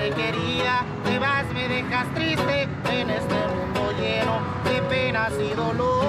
te quería, te vas, me dejas triste en este mundo lleno de penas y dolor.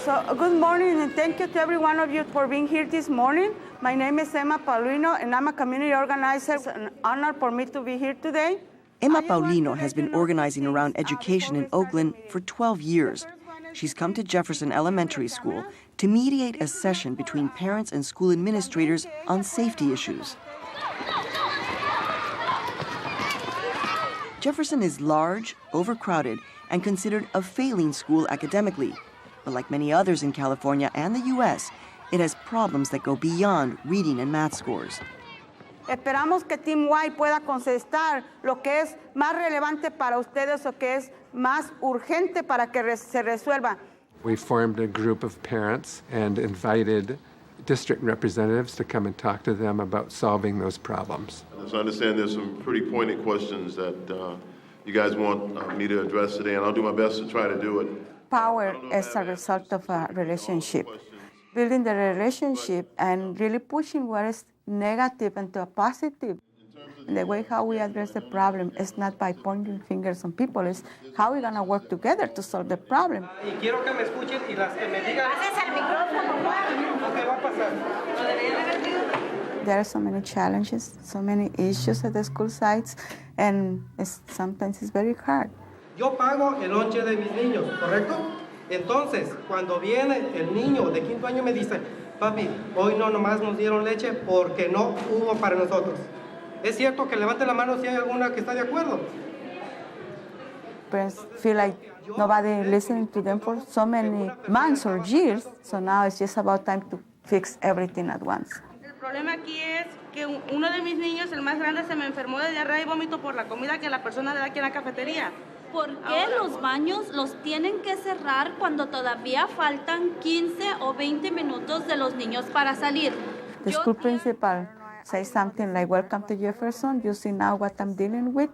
So, good morning, and thank you to every one of you for being here this morning. My name is Emma Paulino, and I'm a community organizer. It's an honor for me to be here today. Emma Paulino has been organizing around education in Oakland for 12 years. She's come to Jefferson Elementary School to mediate a session between parents and school administrators on safety issues. Jefferson is large, overcrowded, and considered a failing school academically. But like many others in California and the U.S., it has problems that go beyond reading and math scores. Esperamos que Team Y pueda contestar lo que es más relevante para ustedes o que es más urgente para que se resuelva. We formed a group of parents and invited district representatives to come and talk to them about solving those problems. So I understand there's some pretty pointed questions that you guys want me to address today, and I'll do my best to try to do it. Power is a result of a relationship. Building the relationship and really pushing what is negative into a positive. The way how we address the problem is not by pointing fingers on people, it's how we're going to work together to solve the problem. There are so many challenges, so many issues at the school sites, and sometimes it's very hard. Yo pago el lonche de mis niños, ¿correcto? Entonces, cuando viene el niño de quinto año me dice, papi, hoy no nomás nos dieron leche porque no hubo para nosotros. Es cierto que levante la mano si hay alguna que está de acuerdo. Parents feel like nobody listening to them for so many months or years, so now it's just about time to fix everything at once. El problema aquí es que uno de mis niños, el más grande, se me enfermó de diarrea y vómito por la comida que la persona le da aquí en la cafetería. ¿Por qué los baños los tienen que cerrar cuando todavía faltan 15 o 20 minutos de los niños para salir? The school principal says something like, welcome to Jefferson, you see now what I'm dealing with.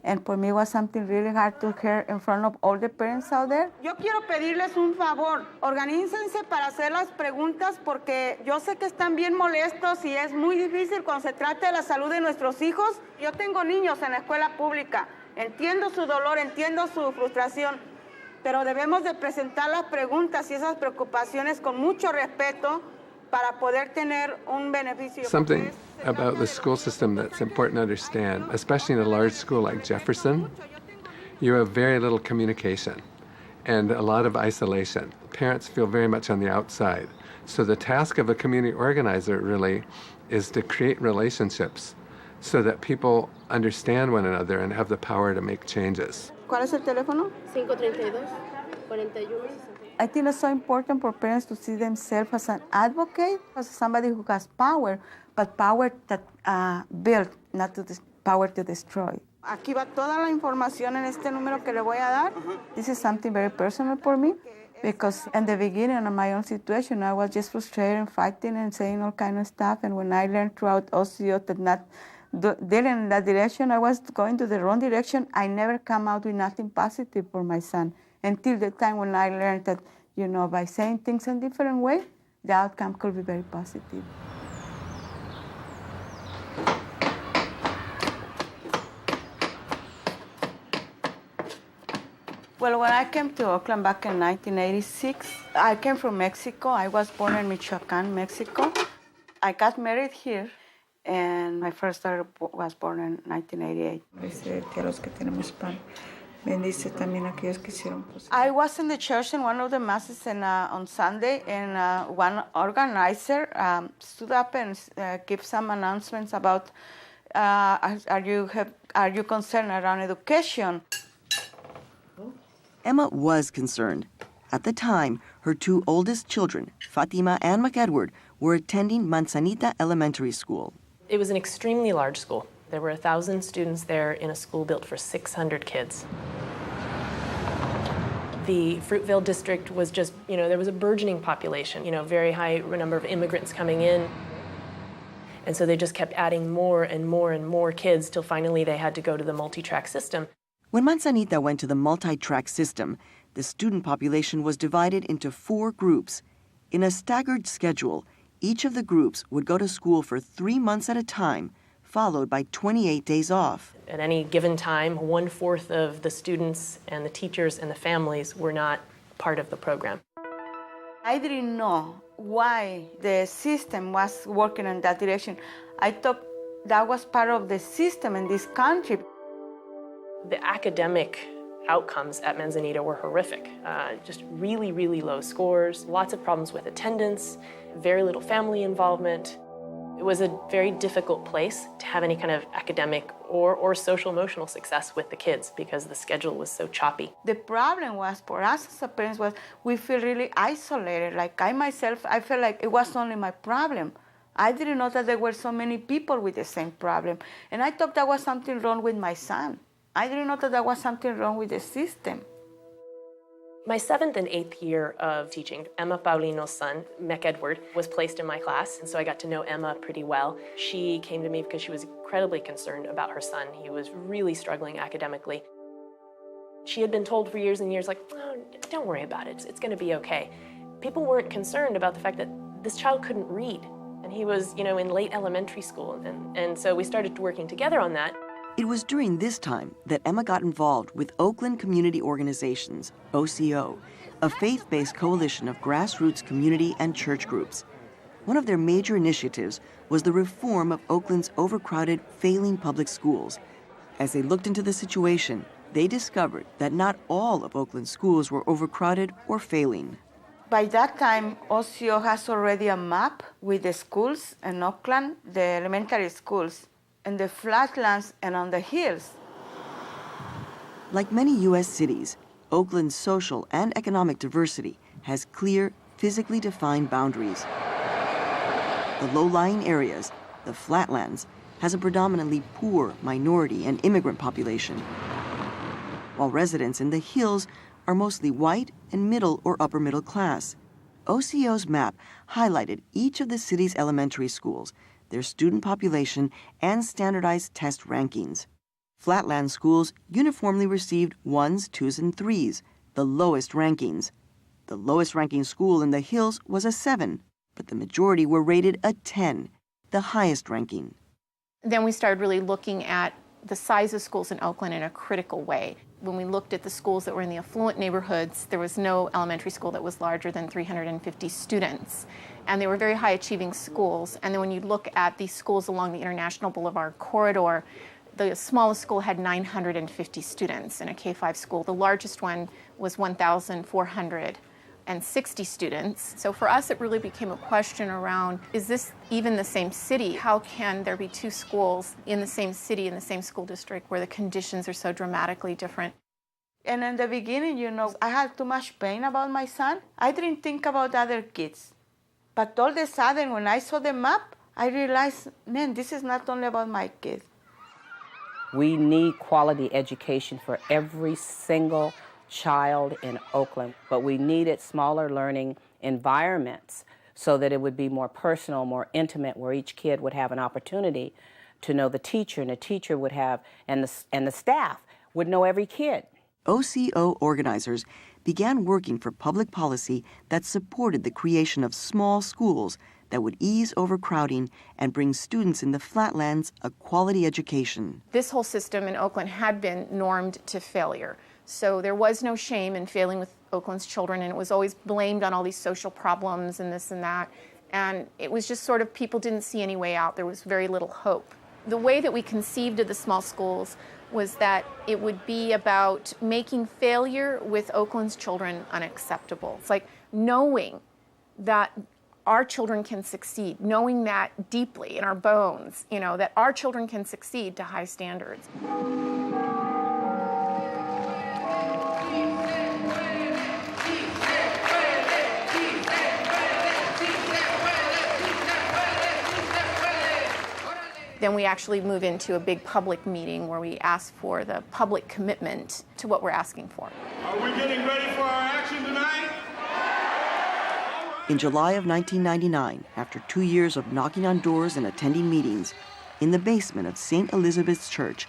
And for me it was something really hard to hear in front of all the parents out there. Yo quiero pedirles un favor, organícense para hacer las preguntas porque yo sé que están bien molestos y es muy difícil cuando se trata de la salud de nuestros hijos. Yo tengo niños en la escuela pública. Entiendo su dolor, entiendo su frustración, pero debemos de presentar las preguntas y esas preocupaciones con mucho respeto para poder tener un beneficio. Something about the school system that's important to understand, especially in a large school like Jefferson, you have very little communication and a lot of isolation. Parents feel very much on the outside. So the task of a community organizer really is to create relationships so that people understand one another and have the power to make changes. ¿Cuál es el teléfono? 532-41. I think it's so important for parents to see themselves as an advocate, as somebody who has power, but power that build, not to power to destroy. Aquí va toda la información en este número que le voy a dar. This is something very personal for me because in the beginning of my own situation, I was just frustrated and fighting and saying all kind of stuff. And when I learned throughout OCO that not dealing in that direction, I was going to the wrong direction. I never come out with nothing positive for my son until the time when I learned that, you know, by saying things in a different way, the outcome could be very positive. Well, when I came to Oakland back in 1986, I came from Mexico. I was born in Michoacán, Mexico. I got married here, and my first daughter was born in 1988. I was in the church in one of the masses on Sunday, and one organizer stood up and gave some announcements about are you concerned around education? Emma was concerned. At the time, her two oldest children, Fatima and McEdward, were attending Manzanita Elementary School. It was an extremely large school. There were 1,000 students there in a school built for 600 kids. The Fruitvale district was just, there was a burgeoning population, very high number of immigrants coming in. And so they just kept adding more and more and more kids till finally they had to go to the multi-track system. When Manzanita went to the multi-track system, the student population was divided into 4 groups. In a staggered schedule, each of the groups would go to school for 3 months at a time, followed by 28 days off. At any given time, 1/4 of the students and the teachers and the families were not part of the program. I didn't know why the system was working in that direction. I thought that was part of the system in this country. The academic outcomes at Manzanita were horrific. Just really, really low scores, lots of problems with attendance, very little family involvement. It was a very difficult place to have any kind of academic or social emotional success with the kids because the schedule was so choppy. The problem was for us as parents was we feel really isolated. Like I myself, I felt like it was only my problem. I didn't know that there were so many people with the same problem. And I thought that was something wrong with my son. I didn't know that there was something wrong with the system. My 7th and 8th year of teaching, Emma Paulino's son, Mick Edward, was placed in my class, and so I got to know Emma pretty well. She came to me because she was incredibly concerned about her son. He was really struggling academically. She had been told for years and years, like, oh, don't worry about it, it's gonna be okay. People weren't concerned about the fact that this child couldn't read, and he was, in late elementary school, and so we started working together on that. It was during this time that Emma got involved with Oakland Community Organizations, OCO, a faith-based coalition of grassroots community and church groups. One of their major initiatives was the reform of Oakland's overcrowded, failing public schools. As they looked into the situation, they discovered that not all of Oakland's schools were overcrowded or failing. By that time, OCO has already a map with the schools in Oakland, the elementary schools, in the flatlands and on the hills. Like many U.S. cities, Oakland's social and economic diversity has clear, physically defined boundaries. The low-lying areas, the flatlands, has a predominantly poor minority and immigrant population, while residents in the hills are mostly white and middle or upper middle class. OCO's map highlighted each of the city's elementary schools, their student population, and standardized test rankings. Flatland schools uniformly received 1s, 2s, and 3s, the lowest rankings. The lowest ranking school in the hills was a 7, but the majority were rated a 10, the highest ranking. Then we started really looking at the size of schools in Oakland in a critical way. When we looked at the schools that were in the affluent neighborhoods, there was no elementary school that was larger than 350 students. And they were very high-achieving schools. And then when you look at these schools along the International Boulevard corridor, the smallest school had 950 students in a K-5 school. The largest one was 1,460 students. So for us, it really became a question around, is this even the same city? How can there be 2 schools in the same city, in the same school district, where the conditions are so dramatically different? And in the beginning, I had too much pain about my son. I didn't think about other kids. But all of a sudden, when I saw the map, I realized, man, this is not only about my kid. We need quality education for every single child in Oakland, but we needed smaller learning environments so that it would be more personal, more intimate, where each kid would have an opportunity to know the teacher, and the teacher would have, and the staff would know every kid. OCO organizers began working for public policy that supported the creation of small schools that would ease overcrowding and bring students in the flatlands a quality education. This whole system in Oakland had been normed to failure. So there was no shame in failing with Oakland's children, and it was always blamed on all these social problems and this and that. And it was just sort of, people didn't see any way out. There was very little hope. The way that we conceived of the small schools was that it would be about making failure with Oakland's children unacceptable. It's like knowing that our children can succeed, knowing that deeply in our bones, that our children can succeed to high standards. Then we actually move into a big public meeting where we ask for the public commitment to what we're asking for. Are we getting ready for our action tonight? In July of 1999, after 2 years of knocking on doors and attending meetings, in the basement of St. Elizabeth's Church,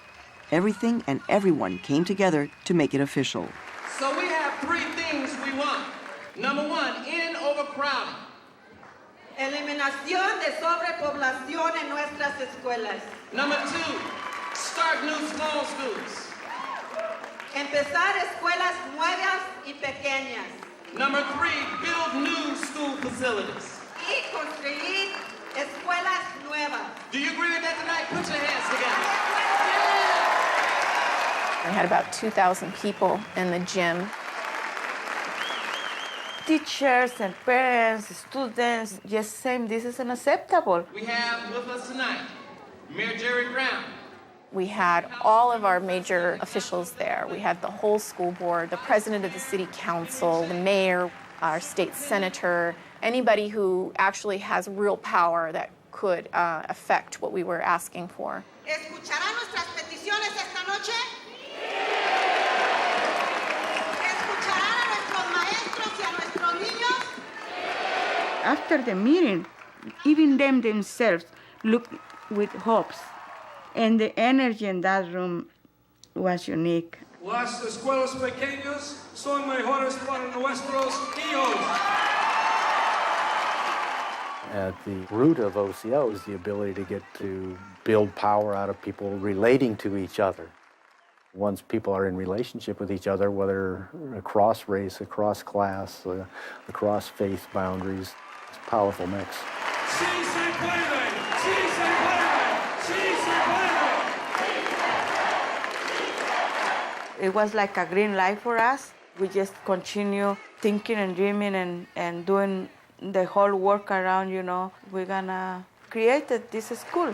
everything and everyone came together to make it official. So we have 3 things we want. Number 1, end overcrowding. Eliminación de sobrepoblación en nuestras escuelas. Number 2, start new small schools. Empezar escuelas nuevas y pequeñas. Number 3, build new school facilities. Y construir escuelas nuevas. Do you agree with that tonight? Put your hands together. We had about 2,000 people in the gym. Teachers and parents, students, just saying this is unacceptable. We have with us tonight Mayor Jerry Brown. We had all of our major officials there. We had the whole school board, the president of the city council, the mayor, our state senator, anybody who actually has real power that could affect what we were asking for. ¿Escucharán nuestras peticiones esta noche? ¿Escucharán a nuestros maestros y a nuestros niños? After the meeting, even them themselves looked with hopes. And the energy in that room was unique. Las escuelas pequeñas son mejores para nuestros hijos. At the root of OCO is the ability to get to build power out of people relating to each other. Once people are in relationship with each other, whether across race, across class, across faith boundaries, it's a powerful mix. Sí se puede, sí se puede, sí se puede. It was like a green light for us. We just continue thinking and dreaming and doing the whole work around, you know. We're gonna create this school.